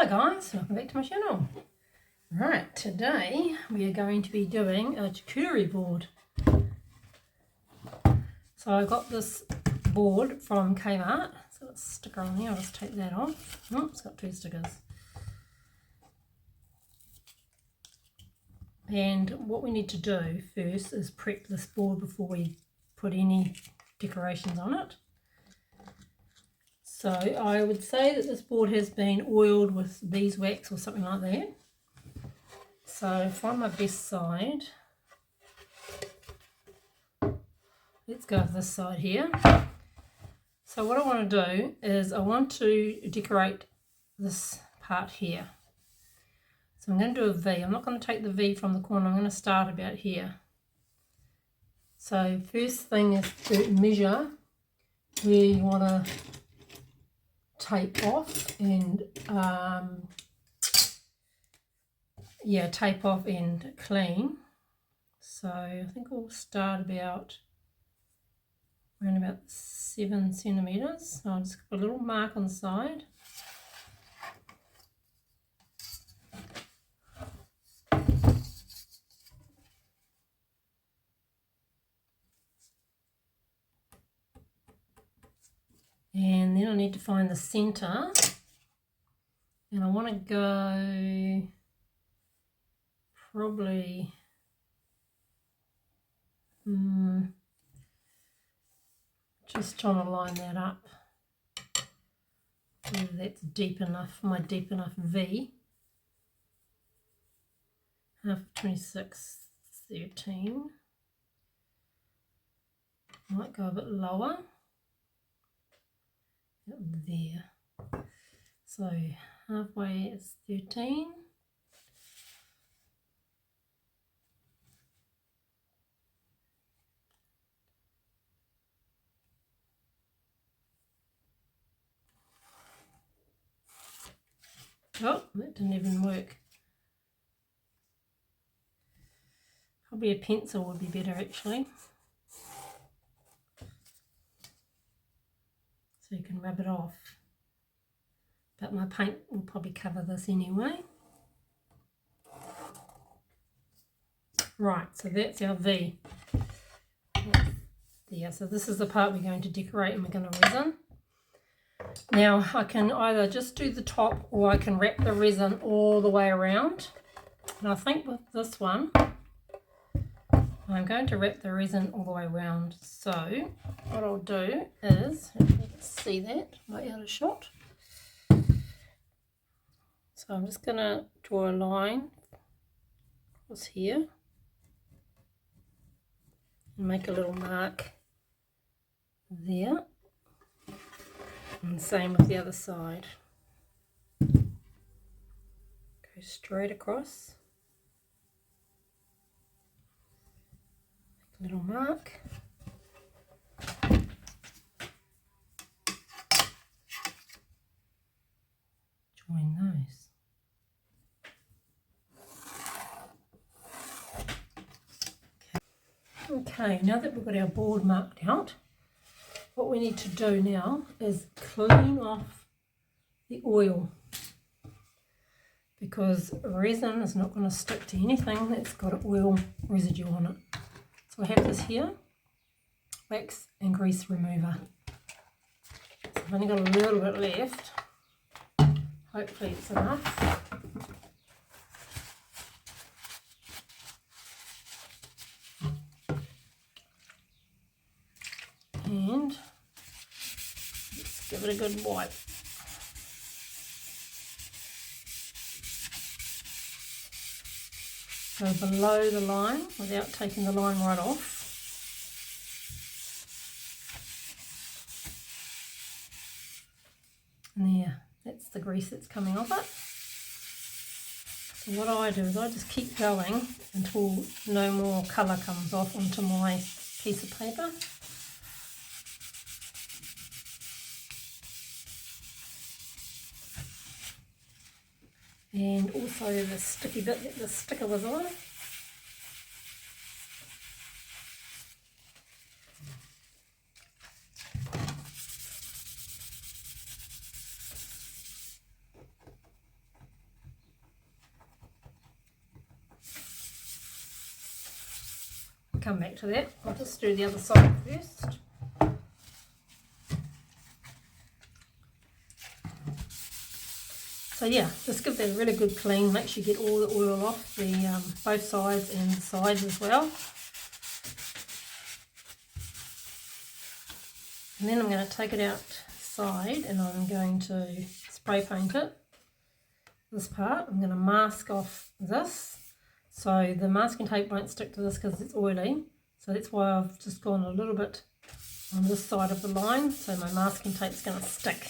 Hi guys, welcome back to my channel. Right, today we are going to be doing a charcuterie board. So I got this board from Kmart. It's got a sticker on there, I'll just take that off. Oh, it's got two stickers. And what we need to do first is prep this board before we put any decorations on it. So I would say that this board has been oiled with beeswax or something like that. So from my best side, let's go with this side here. So what I want to do is I want to decorate this part here. So I'm going to do a V. I'm not going to take the V from the corner, I'm going to start about here. So first thing is to measure where you want to tape off and tape off and clean. So I think we'll start about around about 7 centimeters. So I'll just put a little mark on the side. And then I need to find the center, and I want to go probably just trying to line that up whether that's deep enough, my deep enough V. Half of 26, 13. Might go a bit lower. There. So halfway is 13. Oh, that didn't even work. Probably a pencil would be better actually. So you can rub it off. But my paint will probably cover this anyway. Right, so that's our V. There, so this is the part we're going to decorate and we're going to resin. Now I can either just do the top or I can wrap the resin all the way around. And I think with this one, I'm going to wrap the resin all the way around. So what I'll do is, if you can see that, my outer shot. So I'm just going to draw a line across here and make a little mark there. And same with the other side. Go straight across. Make a little mark. Join those. Okay, now that we've got our board marked out, what we need to do now is clean off the oil, because resin is not going to stick to anything that's got an oil residue on it. So I have this here, wax and grease remover. So I've only got a little bit left, hopefully it's enough. And let's give it a good wipe. Go below the line without taking the line right off. And there, that's the grease that's coming off it. So what I do is I just keep going until no more colour comes off onto my piece of paper. And also the sticky bit that the sticker was on. come back to that. I'll just do the other side first. So yeah, just give that a really good clean. Make sure you get all the oil off the both sides and the sides as well. And then I'm going to take it outside and I'm going to spray paint it. This part, I'm going to mask off this. So the masking tape won't stick to this because it's oily. So that's why I've just gone a little bit on this side of the line. So my masking tape's going to stick.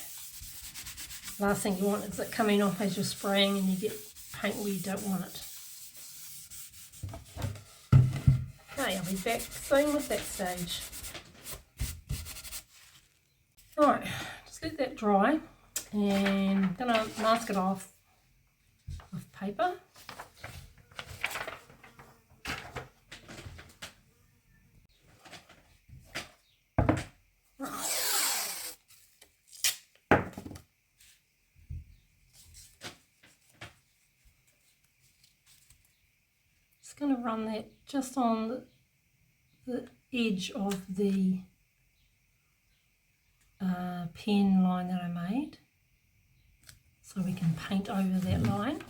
Last thing you want is it coming off as you're spraying and you get paint where you don't want it. Okay, I'll be back soon with that stage. Alright, just let that dry and I'm going to mask it off with paper. Going to run that just on the edge of the pen line that I made, so we can paint over that line.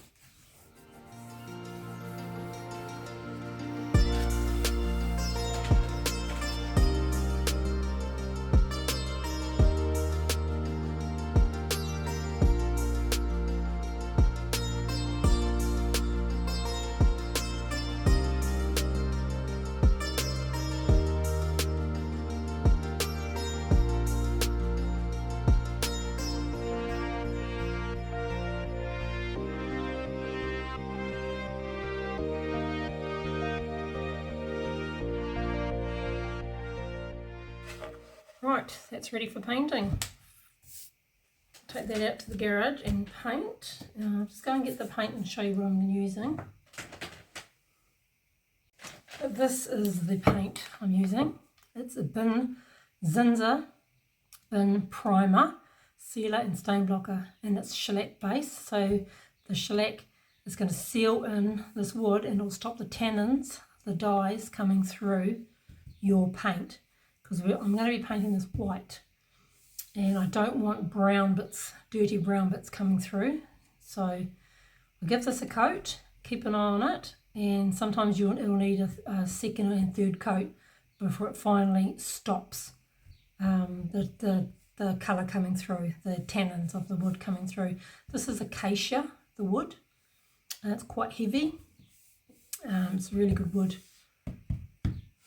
Right, that's ready for painting. Take that out to the garage and paint. Just go and get the paint and show you what I'm using. This is the paint I'm using. It's a Zinza bin primer, sealer and stain blocker, and it's shellac base. So the shellac is going to seal in this wood and it'll stop the tannins, the dyes coming through your paint. Because I'm going to be painting this white and I don't want brown bits, dirty brown bits coming through. So I'll give this a coat, keep an eye on it, and sometimes it'll need a second and third coat before it finally stops the colour coming through, the tannins of the wood coming through. This is acacia, the wood, and it's quite heavy. It's really good wood.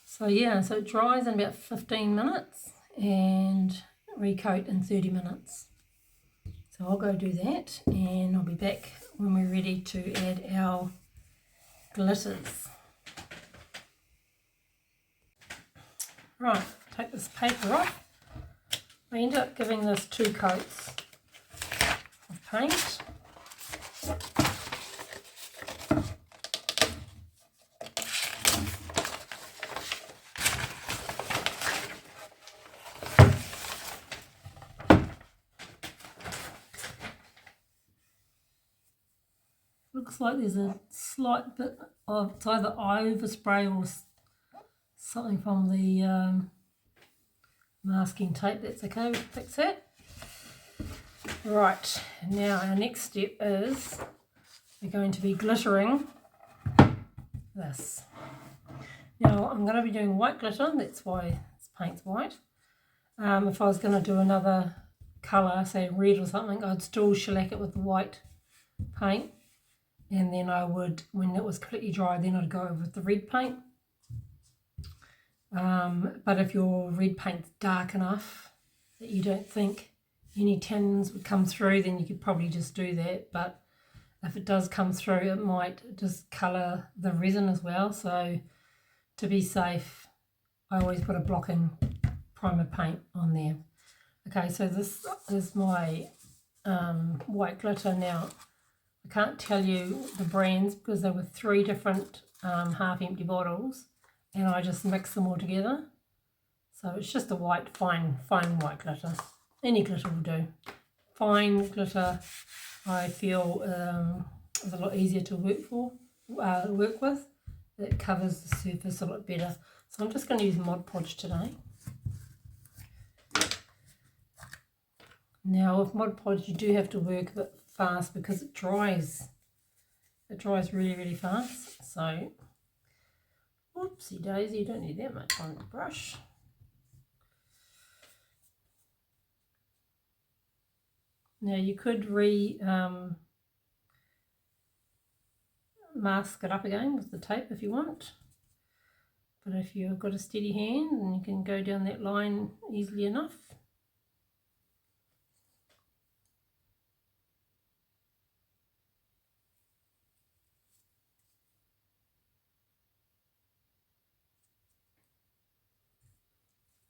So yeah, so it dries in about 15 minutes and recoat in 30 minutes. So I'll go do that and I'll be back when we're ready to add our glitters. Right, take this paper off. I ended up giving this 2 coats of paint. Looks like there's a slight bit of, it's either overspray or something from the masking tape. That's okay, we can fix that. Right, now our next step is we're going to be glittering this. Now I'm going to be doing white glitter, that's why this paint's white. If I was going to do another colour, say red or something, I'd still shellac it with the white paint. And then I would, when it was completely dry, then I'd go over with the red paint. But if your red paint's dark enough that you don't think any tannins would come through, then you could probably just do that. But if it does come through, it might just colour the resin as well. So to be safe, I always put a blocking primer paint on there. Okay, so this is my white glitter now. I can't tell you the brands because there were 3 different half-empty bottles and I just mixed them all together. So it's just a white, fine white glitter. Any glitter will do. Fine glitter, I feel, is a lot easier to work with. It covers the surface a lot better. So I'm just going to use Mod Podge today. Now with Mod Podge you do have to work a bit fast because it dries. It dries really, really fast. So, whoopsie daisy, you don't need that much on the brush. Now you could mask it up again with the tape if you want. But if you've got a steady hand, then you can go down that line easily enough.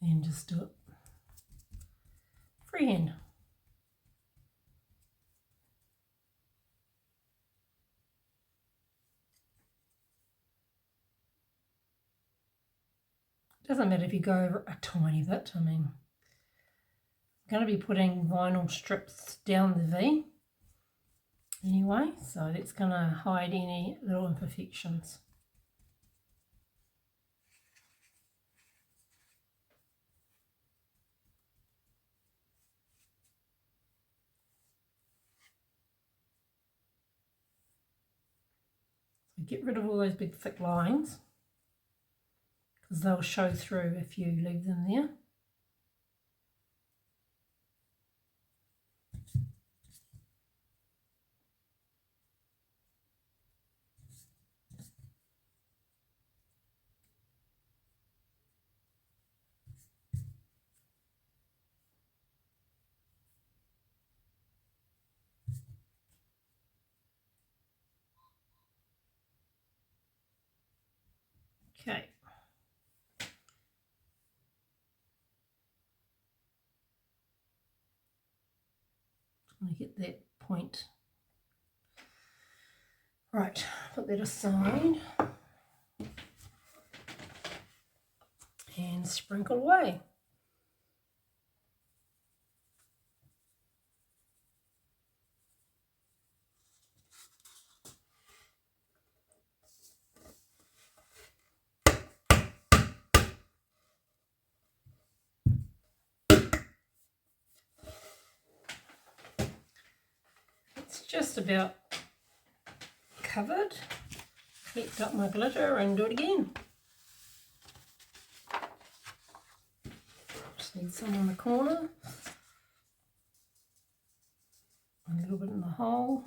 And just do it freehand. Doesn't matter if you go over a tiny bit. I mean, I'm going to be putting vinyl strips down the V anyway, so that's going to hide any little imperfections. So get rid of all those big thick lines because they'll show through if you leave them there. Okay. I'm going to get that point. Right, put that aside and sprinkle away. It's just about covered. Collect up my glitter and do it again. Just need some in the corner. A little bit in the hole.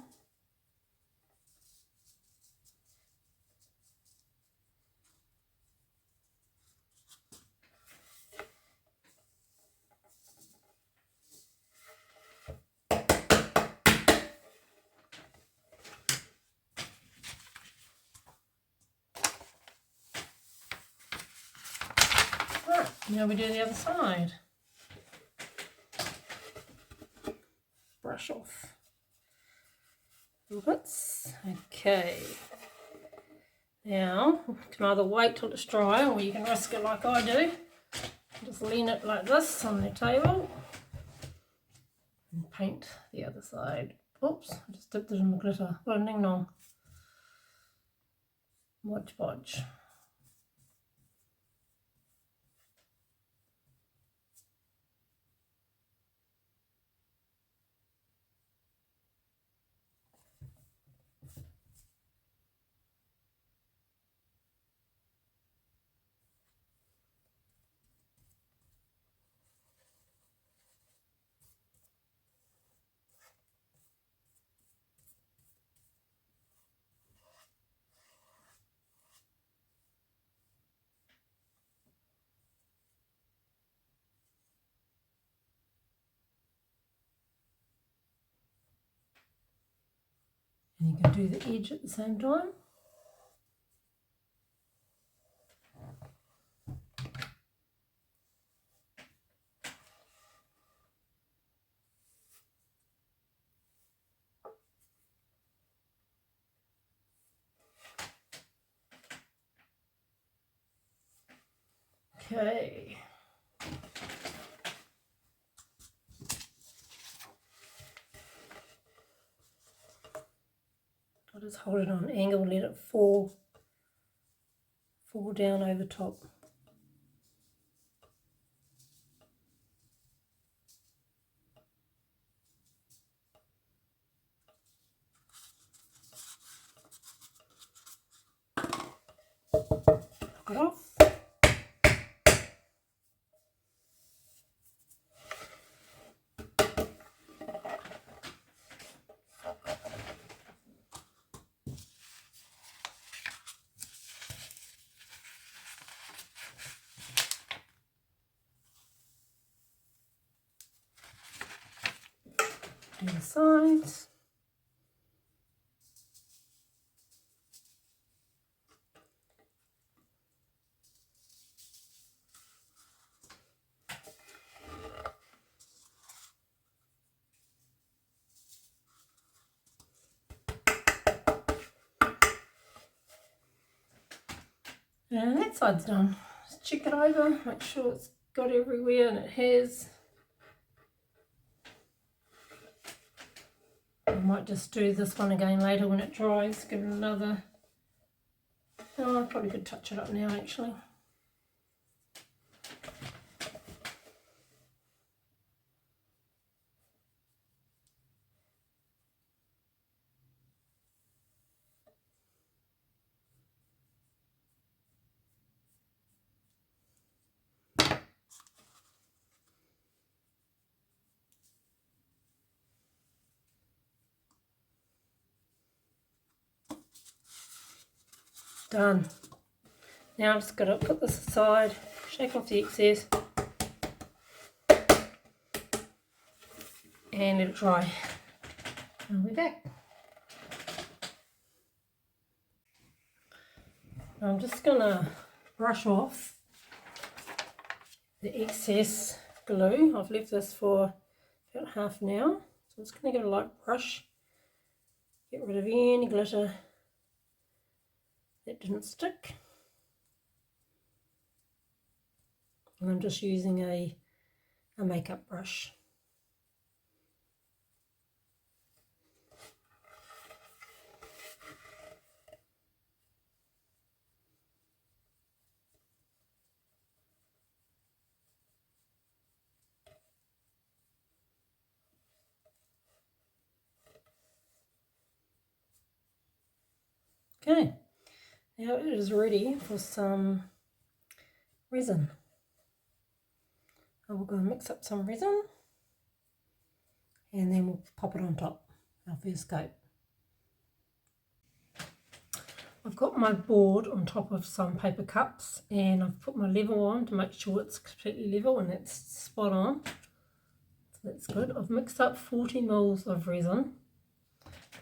Right, now we do the other side. Brush off little bits. Okay. Now, you can either wait till it's dry or you can risk it like I do. Just lean it like this on the table and paint the other side. Oops, I just dipped it in the glitter. What a ding dong. Mod Podge. And you can do the edge at the same time. Okay. I'll just hold it on an angle, let it fall down over top. knock it off. Do the sides. And that side's done. Just check it over, make sure it's got everywhere, and it has. I might just do this one again later when it dries, give it another. Oh, I probably could touch it up now actually. Done. Now I'm just going to put this aside, shake off the excess, and let it dry. And we'll be back. Now I'm just going to brush off the excess glue. I've left this for about half an hour, so I'm just going to give it a light brush, get rid of any glitter that didn't stick. And I'm just using a makeup brush. Okay, now it is ready for some resin. I will go and mix up some resin and then we'll pop it on top, our first coat. I've got my board on top of some paper cups and I've put my level on to make sure it's completely level, and it's spot on. So that's good. I've mixed up 40 ml of resin.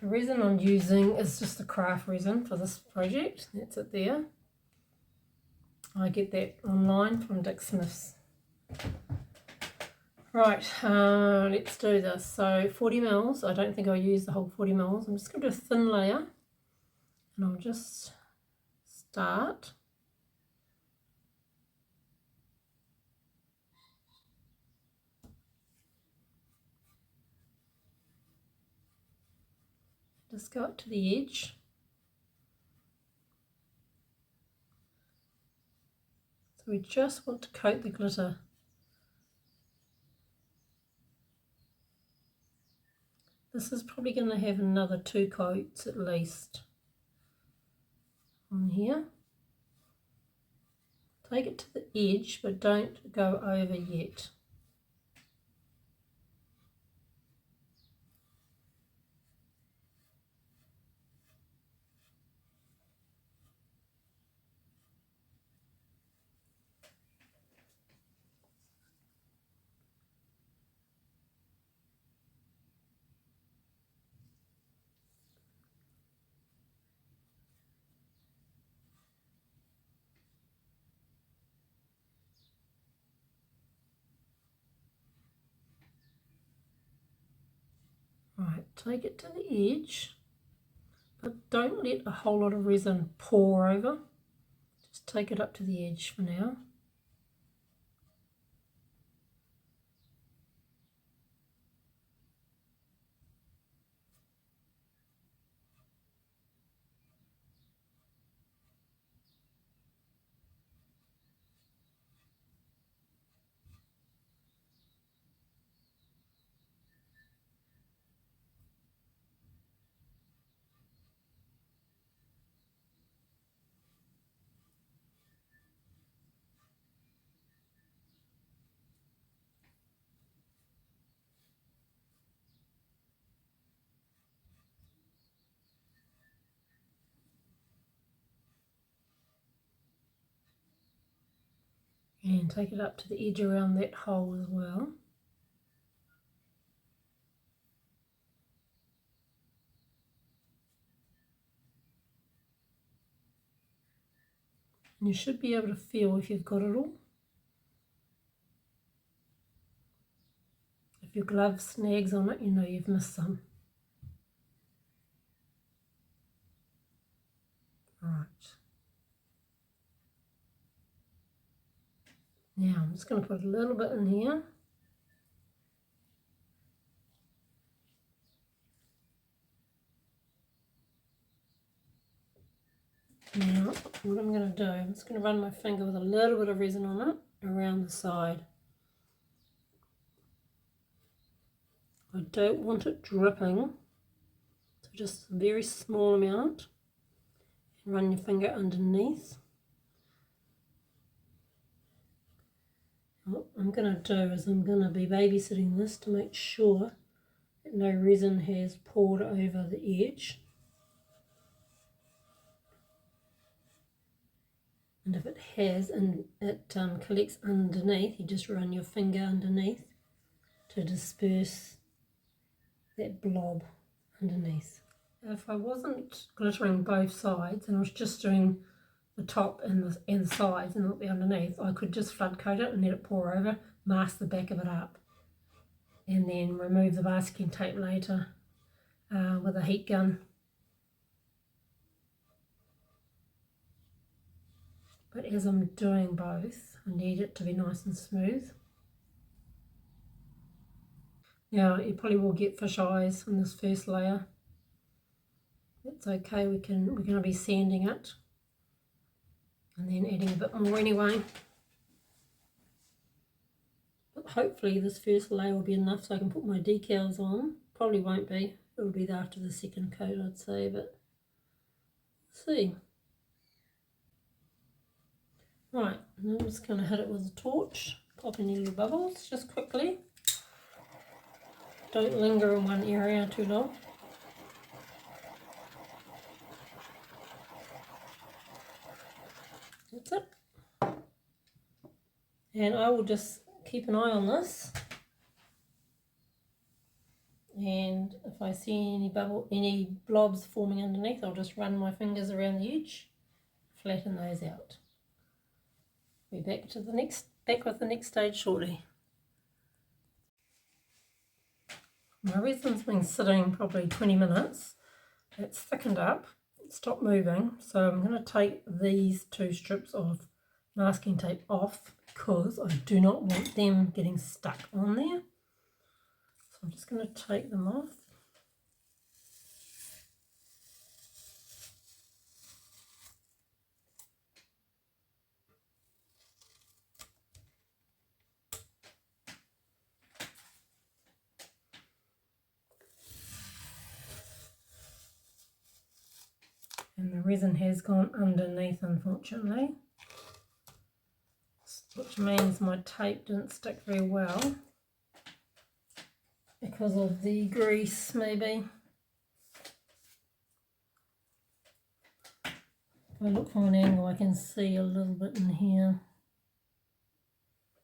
The resin I'm using is just the craft resin for this project. That's it there. I get that online from Xmas. Right, let's do this. So 40 ml, I don't think I'll use the whole 40 ml. I'm just going to do a thin layer, and I'll just start. Just go up to the edge. So we just want to coat the glitter. This is probably going to have another 2 coats at least on here. Take it to the edge, but don't go over yet. Right, take it to the edge, but don't let a whole lot of resin pour over. Just take it up to the edge for now. And take it up to the edge around that hole as well. And you should be able to feel if you've got it all. If your glove snags on it, you know you've missed some. Right. Now I'm just going to put a little bit in here. Now what I'm going to do, I'm just going to run my finger with a little bit of resin on it around the side. I don't want it dripping, so just a very small amount. And run your finger underneath. What I'm going to do is I'm going to be babysitting this to make sure that no resin has poured over the edge. And if it has and it collects underneath, you just run your finger underneath to disperse that blob underneath. If I wasn't glittering both sides and I was just doing the top and the sides and not the underneath, I could just flood coat it and let it pour over, mask the back of it up, and then remove the masking tape later with a heat gun. But as I'm doing both, I need it to be nice and smooth. Now you probably will get fish eyes on this first layer. It's okay, we're going to be sanding it and then adding a bit more anyway. But hopefully this first layer will be enough so I can put my decals on. Probably won't be, it'll be after the second coat I'd say, but we'll see. Right, and I'm just going to hit it with a torch, pop any little bubbles just quickly. Don't linger in one area too long. That's it. And I will just keep an eye on this. And if I see any blobs forming underneath, I'll just run my fingers around the edge, flatten those out. Be back with the next stage shortly. My resin's been sitting probably 20 minutes. It's thickened up, it's stopped moving, so I'm going to take these two strips of masking tape off because I do not want them getting stuck on there. So I'm just going to take them off. And the resin has gone underneath, unfortunately, which means my tape didn't stick very well because of the grease, maybe. If I look from an angle, I can see a little bit in here.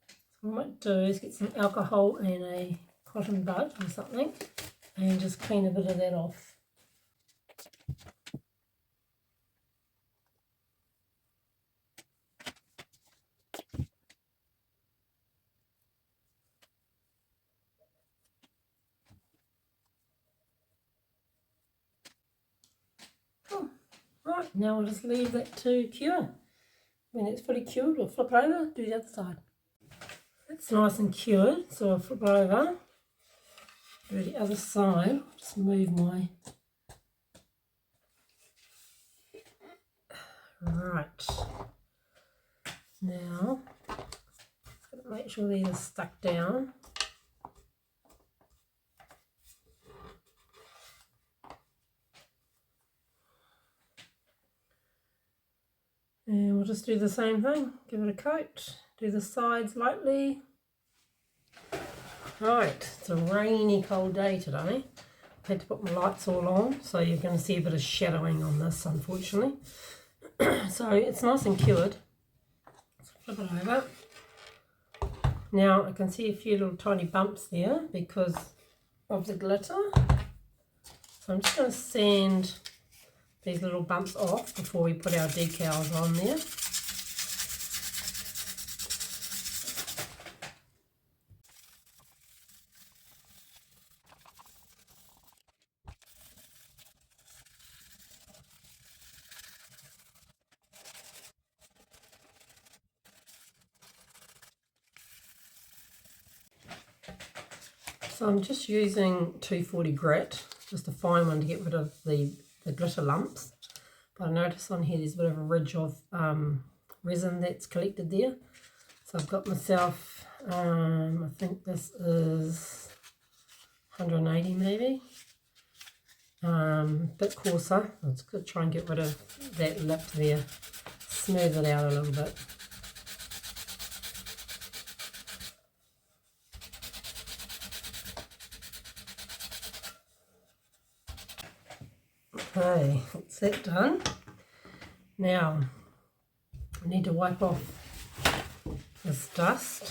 So what I might do is get some alcohol and a cotton bud or something and just clean a bit of that off. Right, now we'll just leave that to cure. When it's fully cured, we'll flip it over, do the other side. It's nice and cured, so I'll flip it over, do the other side, just move my... Right, now, just make sure these are stuck down. And we'll just do the same thing, give it a coat, do the sides lightly. Right, it's a rainy, cold day today. I've had to put my lights all on, so you're going to see a bit of shadowing on this, unfortunately. So it's nice and cured. Let's flip it over. Now I can see a few little tiny bumps there because of the glitter. So I'm just going to sand these little bumps off before we put our decals on there. So I'm just using 240 grit, just a fine one to get rid of the glitter lumps. But I notice on here there's a bit of a ridge of resin that's collected there. So I've got myself, I think this is 180 maybe, bit coarser. Let's try and get rid of that lip there, smooth it out a little bit. Okay, that's that done. Now I need to wipe off this dust.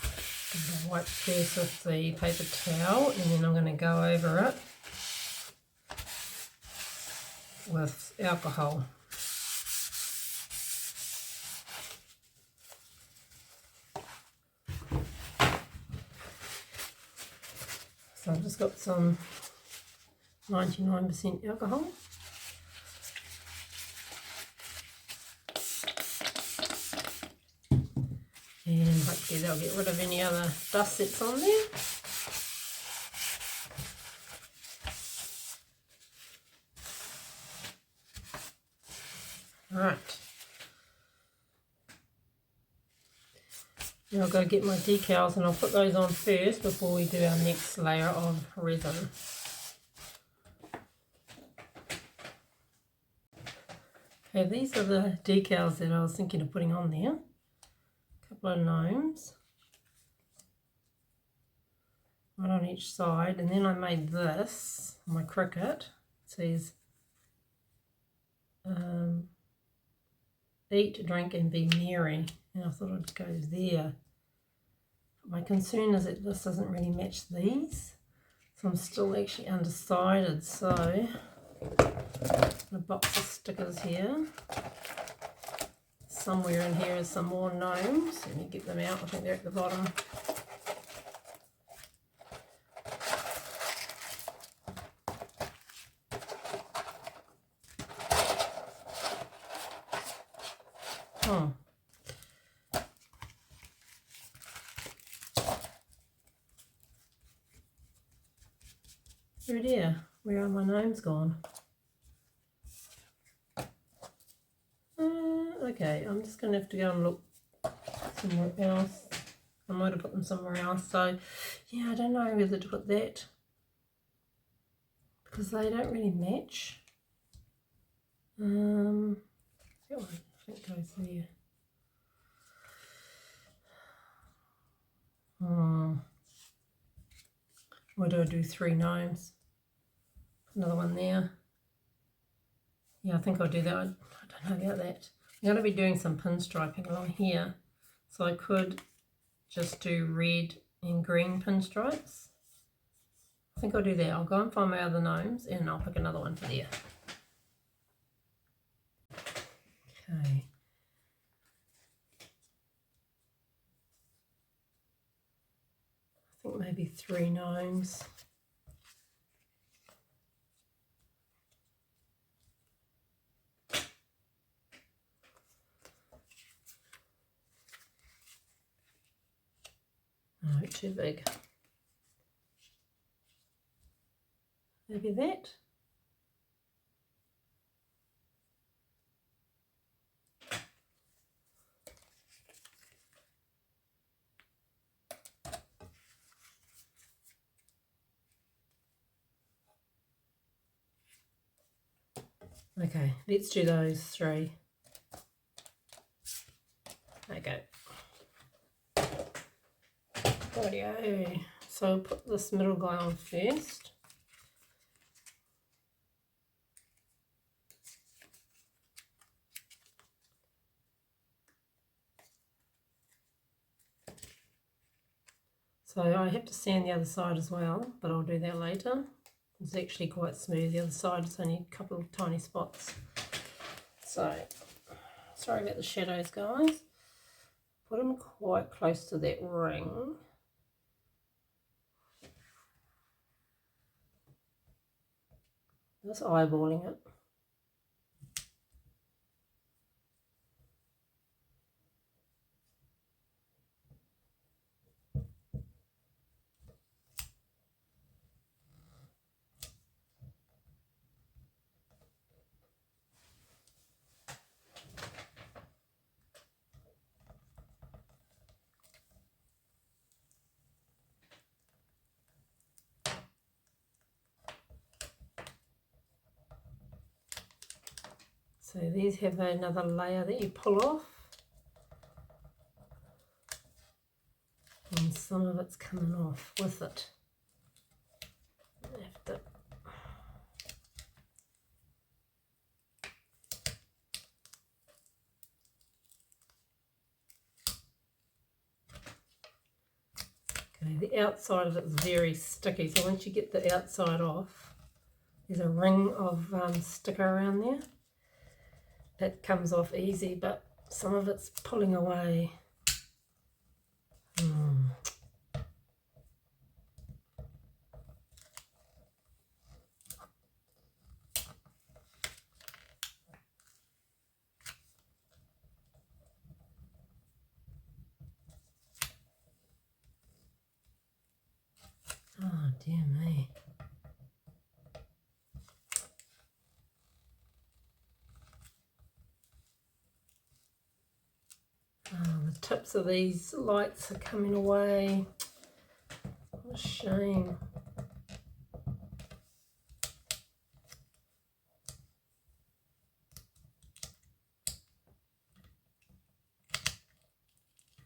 I'm going to wipe first with the paper towel, and then I'm going to go over it with alcohol. So I've just got some 99% alcohol. And hopefully that'll get rid of any other dust that's on there. Alright. Now I'll go get my decals and I'll put those on first before we do our next layer of resin. Okay, these are the decals that I was thinking of putting on there. A couple of gnomes, one on each side, and then I made this, my cricket. It says, eat, drink and be merry, and I thought I'd go there. But my concern is that this doesn't really match these, so I'm still actually undecided. So a box of stickers here. Somewhere in here is some more gnomes. Let me get them out. I think they're at the bottom. Oh. Oh dear, where are my gnomes gone? Okay, I'm just going to have to go and look somewhere else. I might have put them somewhere else. So, yeah, I don't know whether to put that because they don't really match. That one I think goes there. Why do I do 3 gnomes? Another one there. Yeah, I think I'll do that. I don't know about that. I'm going to be doing some pinstriping along here, so I could just do red and green pinstripes. I think I'll do that. I'll go and find my other gnomes and I'll pick another one for there. Okay. I think maybe 3 gnomes. No, too big. Maybe that. Okay, let's do those 3. Okay. Rightio. So I'll put this middle guy on first. So I have to sand the other side as well, but I'll do that later. It's actually quite smooth. The other side is only a couple of tiny spots. So, sorry about the shadows, guys. Put them quite close to that ring. Just eyeballing it. So these have another layer that you pull off. And some of it's coming off with it. Okay, the outside of it is very sticky, so once you get the outside off, there's a ring of sticker around there. That comes off easy, but some of it's pulling away. Oh, dear me. Oh, the tips of these lights are coming away. What a shame.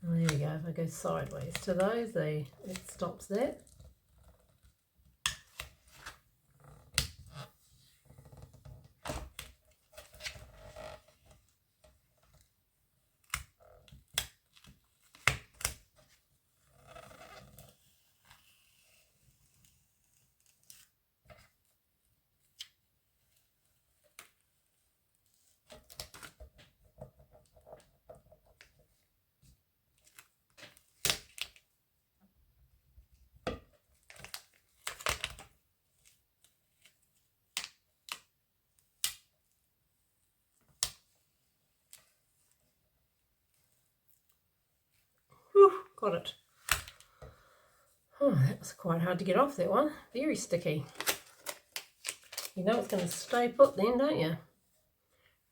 Oh, there we go. If I go sideways to those, it stops that. Whew, got it. Oh, that was quite hard to get off, that one. Very sticky. You know it's going to stay put then, don't you?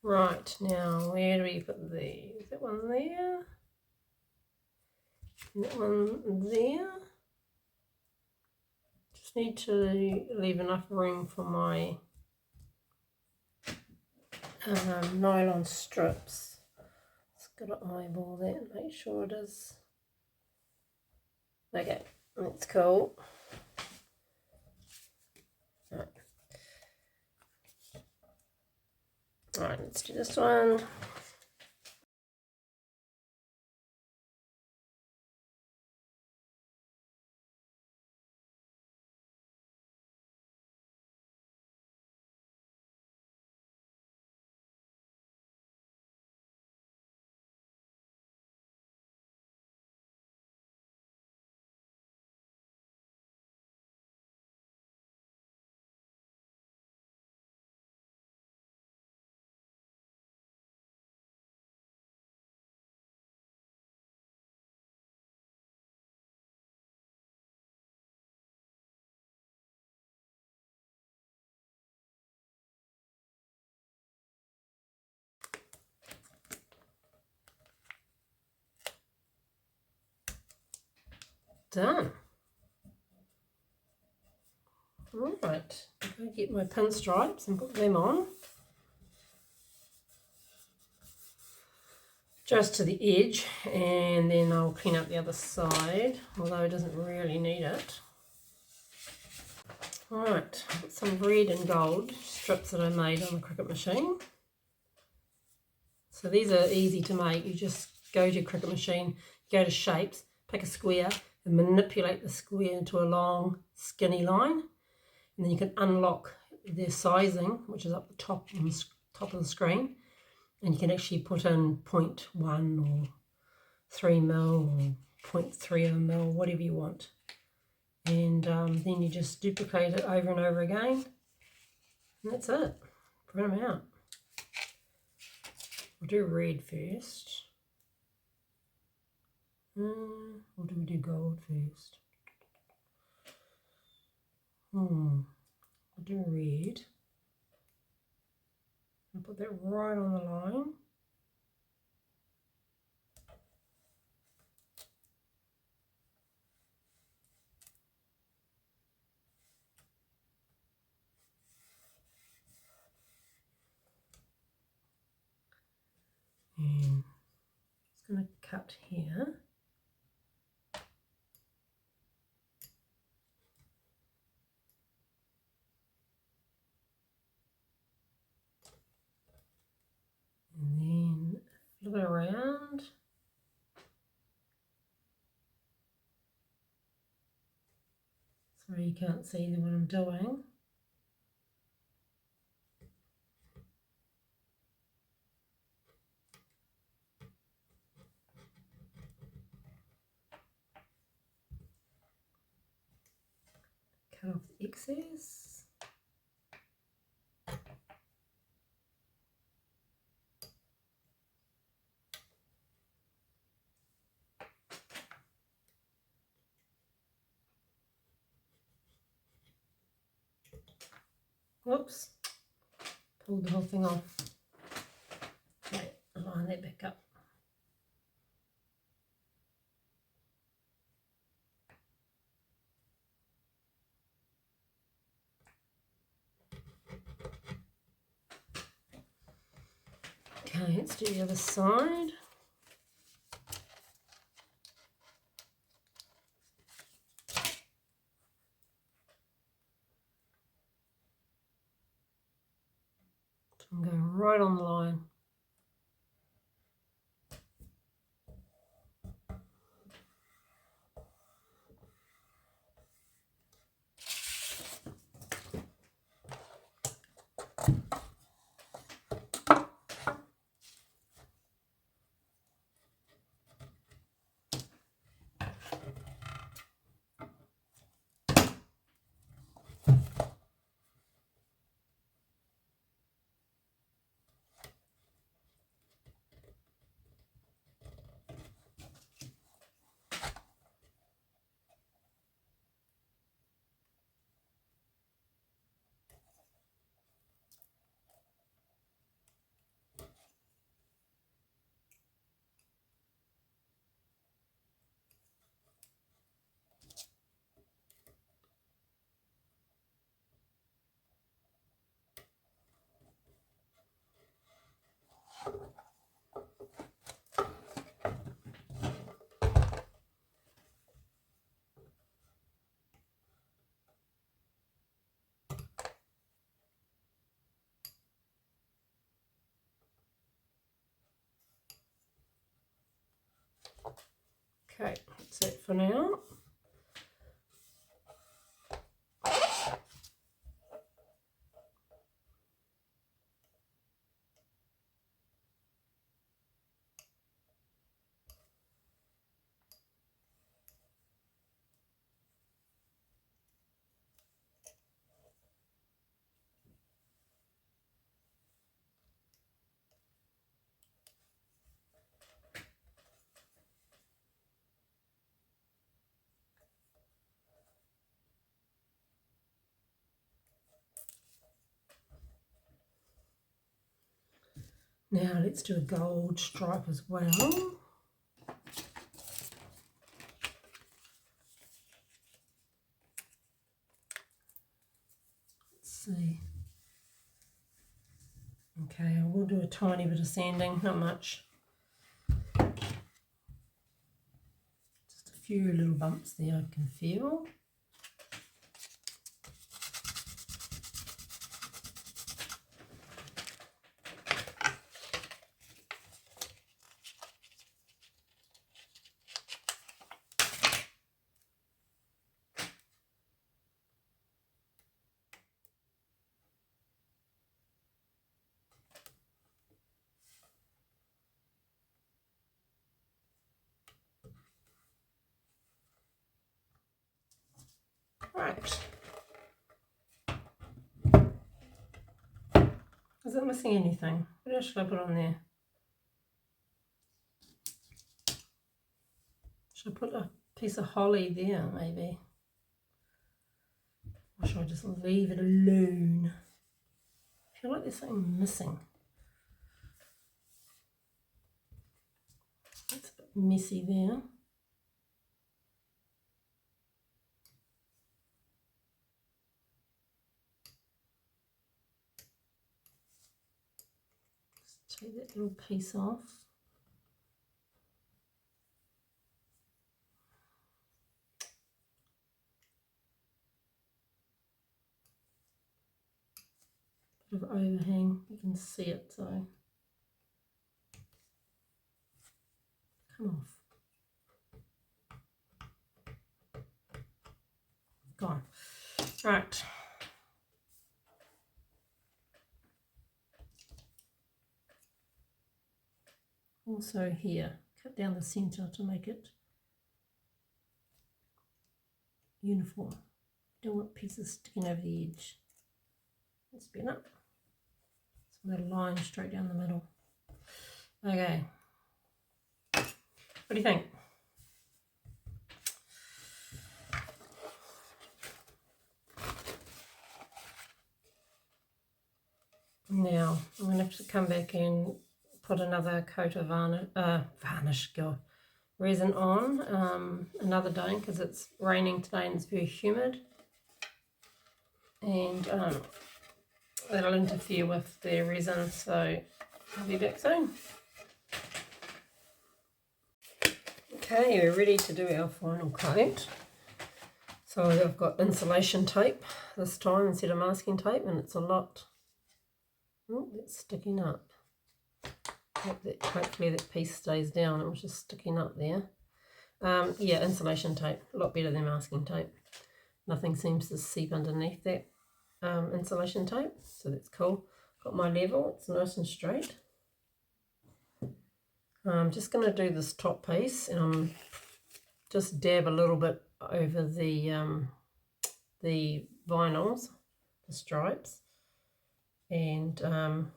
Right, now where do we put these? That one there. That one there. Just need to leave enough room for my nylon strips. Just got to eyeball that and make sure it is. Okay, that's cool. Alright, let's do this one. Done. Right, I'm going to get my pinstripes and put them on. Just to the edge, and then I'll clean up the other side, although it doesn't really need it. Right, I've got some red and gold strips that I made on the Cricut machine. So these are easy to make. You just go to your Cricut machine, go to shapes, pick a square, and manipulate the square into a long skinny line, and then you can unlock their sizing, which is up the top on the top of the screen, and you can actually put in 0.1 or 3 mil or 0.3 of a mil, whatever you want. And then you just duplicate it over and over again, and that's it. Print them out. We'll do red first. Or do we do gold first? We'll do red. I'll put that right on the line. And it's going to cut here. And then flip it around. Sorry, you can't see what I'm doing. Cut off the excess. Whoops, pulled the whole thing off. Okay, line that back up. Okay, let's do the other side. I'm going right on the line. Okay, that's it for now. Now let's do a gold stripe as well. Let's see. Okay, I will do a tiny bit of sanding, not much. Just a few little bumps there I can feel. Right. Is it missing anything? What else should I put on there? Should I put a piece of holly there, maybe? Or should I just leave it alone? I feel like there's something missing. It's a bit messy there. Just take that little piece off. Bit of overhang, you can see it, so come off. Gone. Right. Also here, cut down the centre to make it uniform. Don't want pieces sticking over the edge. That's better. So that line straight down the middle. Okay. What do you think? Now I'm going to have to come back and put another coat of resin on another day because it's raining today and it's very humid, and that'll interfere with the resin, so I'll be back soon. Okay, we're ready to do our final coat. So I've got insulation tape this time instead of masking tape, and it's a lot. Oh, it's sticking up. Hopefully that piece stays down. It was just sticking up there. Yeah, insulation tape, a lot better than masking tape. Nothing seems to seep underneath that insulation tape, so that's cool. Got my level, it's nice and straight. I'm just going to do this top piece, and I'm just dab a little bit over the vinyls, the stripes, and I'm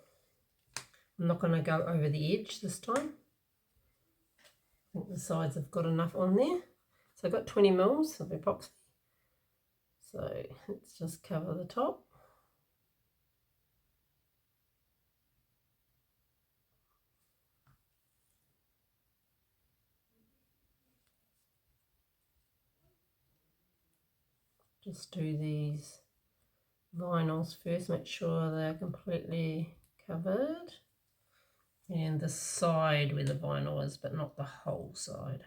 not going to go over the edge this time. I think the sides have got enough on there. So I've got 20 mils of epoxy. So let's just cover the top. Just do these vinyls first, make sure they're completely covered. And the side where the vinyl is, but not the whole side.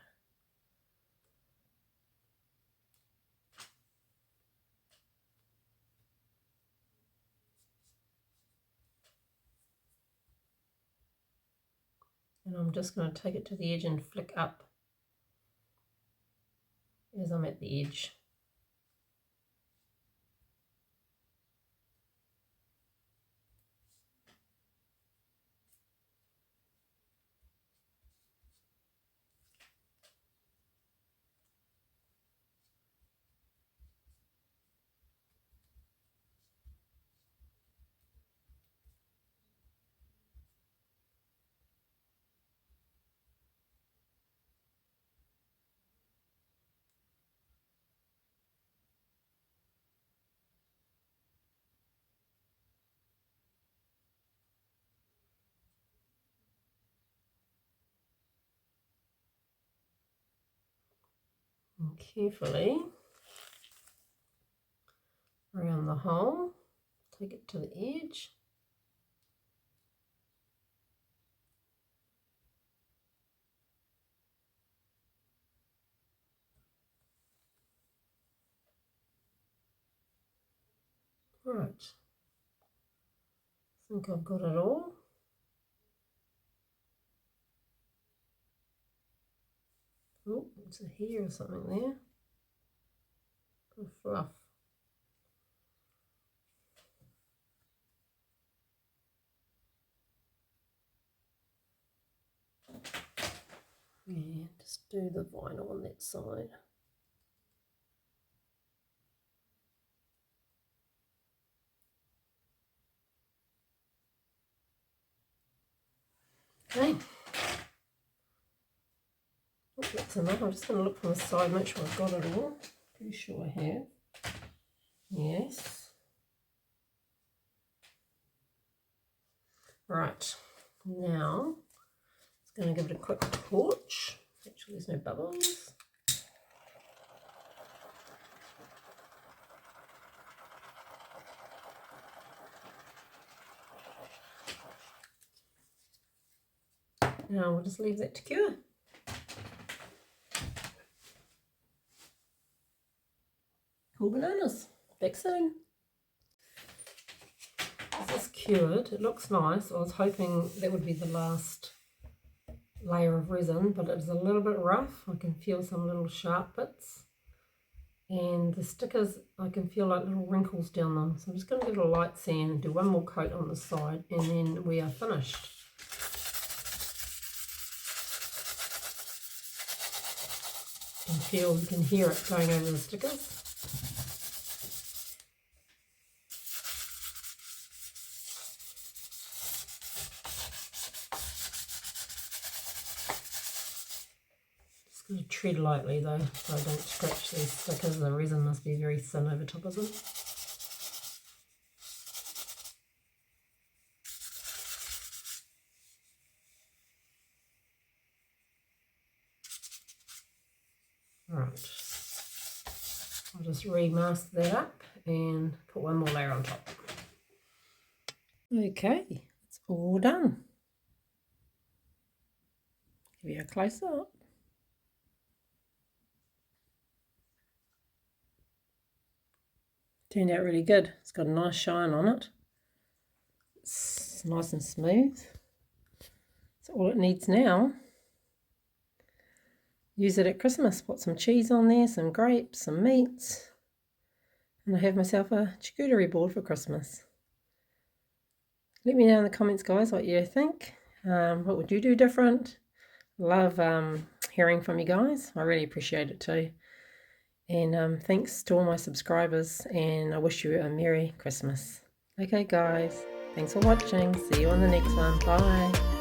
And I'm just going to take it to the edge and flick up as I'm at the edge. And carefully around the hole, take it to the edge. Right, I think I've got it all. Oh, it's a hair or something there. A fluff. Yeah, just do the vinyl on that side. Okay. Oh, that's enough. I'm just going to look from the side, make sure I've got it all. Pretty sure I have. Yes. Right. Now, it's going to give it a quick torch. Make sure there's no bubbles. Now we'll just leave that to cure. Cool bananas. Back soon. This is cured. It looks nice. I was hoping that would be the last layer of resin, but it's a little bit rough. I can feel some little sharp bits. And the stickers, I can feel like little wrinkles down them. So I'm just going to give it a light sand and do one more coat on the side, and then we are finished. You can hear it going over the stickers. Just going to tread lightly though, so I don't scratch these stickers. The resin must be very thin over top of them. Right, I'll just remask that up and put one more layer on top. Okay, it's all done. Give you a close up. Turned out really good. It's got a nice shine on it. It's nice and smooth. That's all it needs now. Use it at Christmas. Put some cheese on there, some grapes, some meats. And I have myself a charcuterie board for Christmas. Let me know in the comments, guys, what you think. What would you do different? Love hearing from you guys. I really appreciate it too. And thanks to all my subscribers, and I wish you a Merry Christmas. Okay guys, thanks for watching. See you on the next one. Bye.